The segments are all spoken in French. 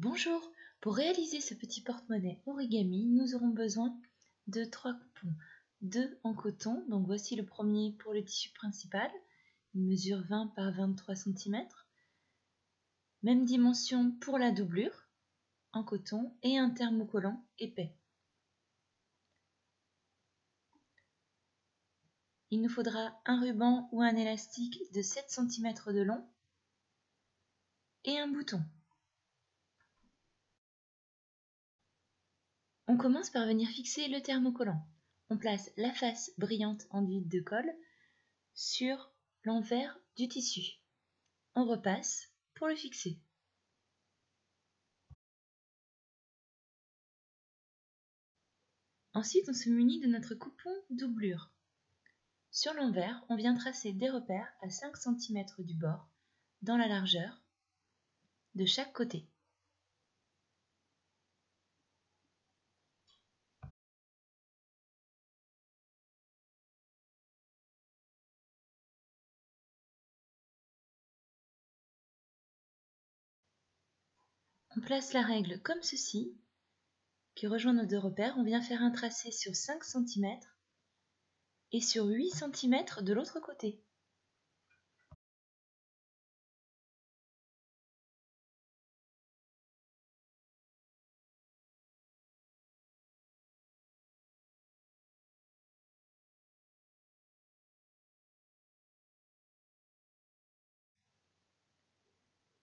Bonjour, pour réaliser ce petit porte-monnaie origami, nous aurons besoin de 3 coupons. 2 en coton, donc voici le premier pour le tissu principal, il mesure 20 par 23 cm. Même dimension pour la doublure, en coton, et un thermocollant épais. Il nous faudra un ruban ou un élastique de 7 cm de long et un bouton. On commence par venir fixer le thermocollant. On place la face brillante enduite de colle sur l'envers du tissu. On repasse pour le fixer. Ensuite, on se munit de notre coupon doublure. Sur l'envers, on vient tracer des repères à 5 cm du bord, dans la largeur, de chaque côté. On place la règle comme ceci, qui rejoint nos deux repères. On vient faire un tracé sur 5 cm et sur 8 cm de l'autre côté.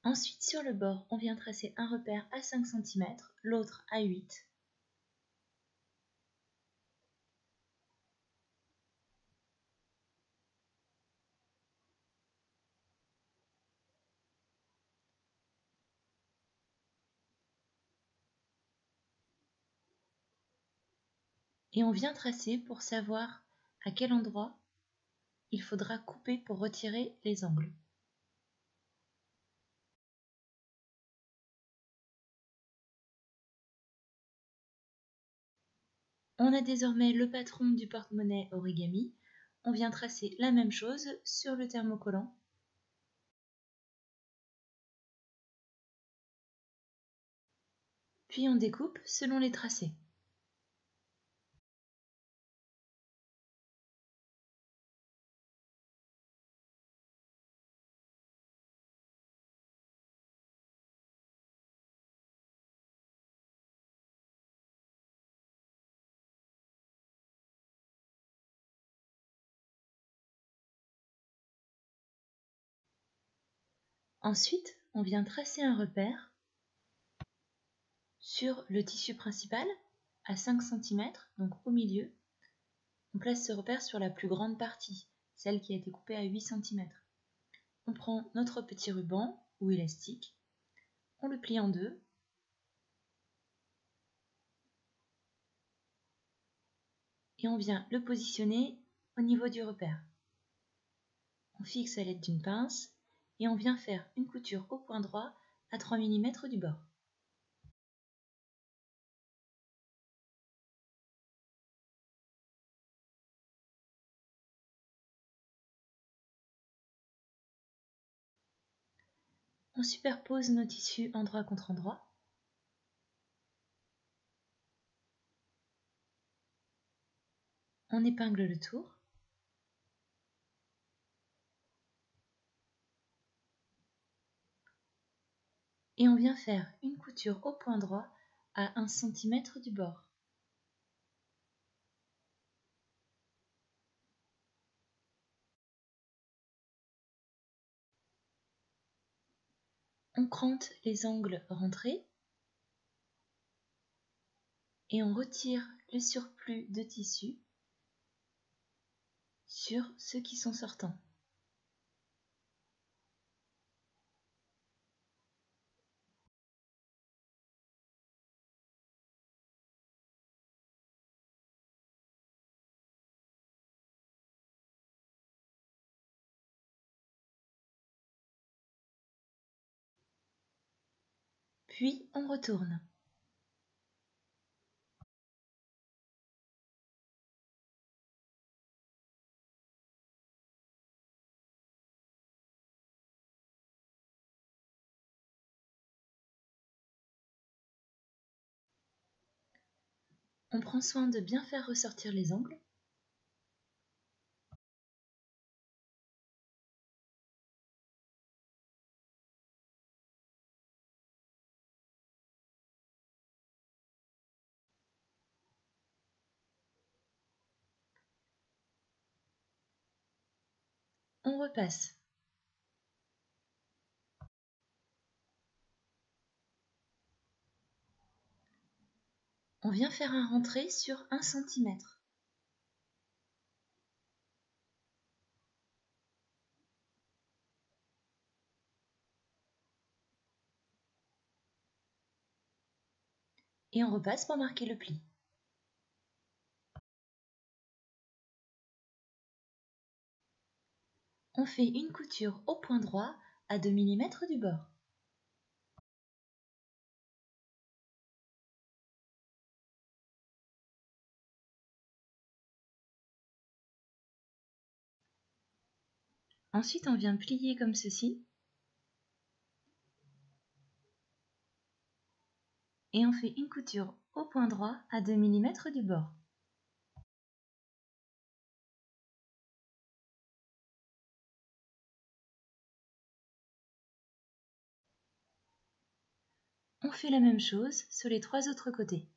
Ensuite, sur le bord, on vient tracer un repère à 5 cm, l'autre à 8. Et on vient tracer pour savoir à quel endroit il faudra couper pour retirer les angles. On a désormais le patron du porte-monnaie origami. On vient tracer la même chose sur le thermocollant. Puis on découpe selon les tracés. Ensuite, on vient tracer un repère sur le tissu principal à 5 cm, donc au milieu. On place ce repère sur la plus grande partie, celle qui a été coupée à 8 cm. On prend notre petit ruban ou élastique, on le plie en deux, et on vient le positionner au niveau du repère. On fixe à l'aide d'une pince et on vient faire une couture au point droit à 3 mm du bord. On superpose nos tissus endroit contre endroit. On épingle le tour. Et on vient faire une couture au point droit à 1 cm du bord. On crante les angles rentrés et on retire le surplus de tissu sur ceux qui sont sortants. Puis on retourne. On prend soin de bien faire ressortir les ongles. On repasse. On vient faire un rentré sur 1 cm. Et on repasse pour marquer le pli. On fait une couture au point droit à 2 mm du bord. Ensuite, on vient plier comme ceci. Et on fait une couture au point droit à 2 mm du bord. On fait la même chose sur les 3 autres côtés.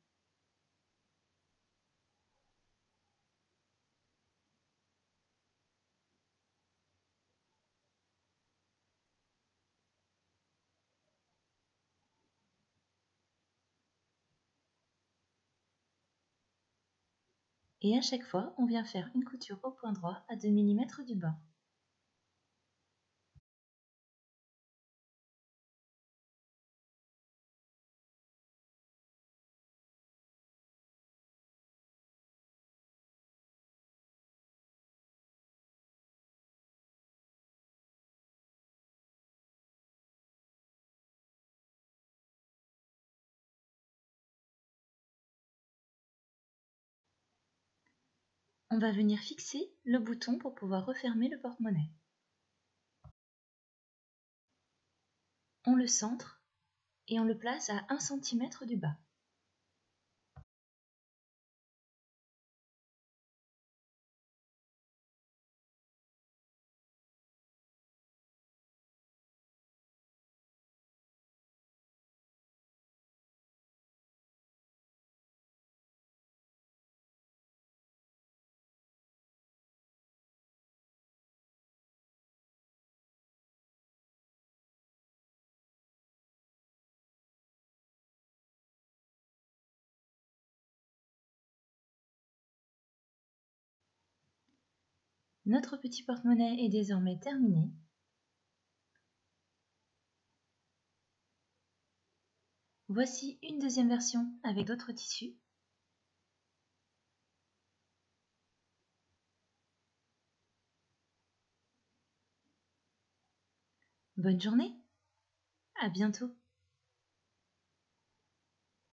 Et à chaque fois, on vient faire une couture au point droit à 2 mm du bord. On va venir fixer le bouton pour pouvoir refermer le porte-monnaie. On le centre et on le place à 1 cm du bas. Notre petit porte-monnaie est désormais terminé. Voici une deuxième version avec d'autres tissus. Bonne journée, à bientôt.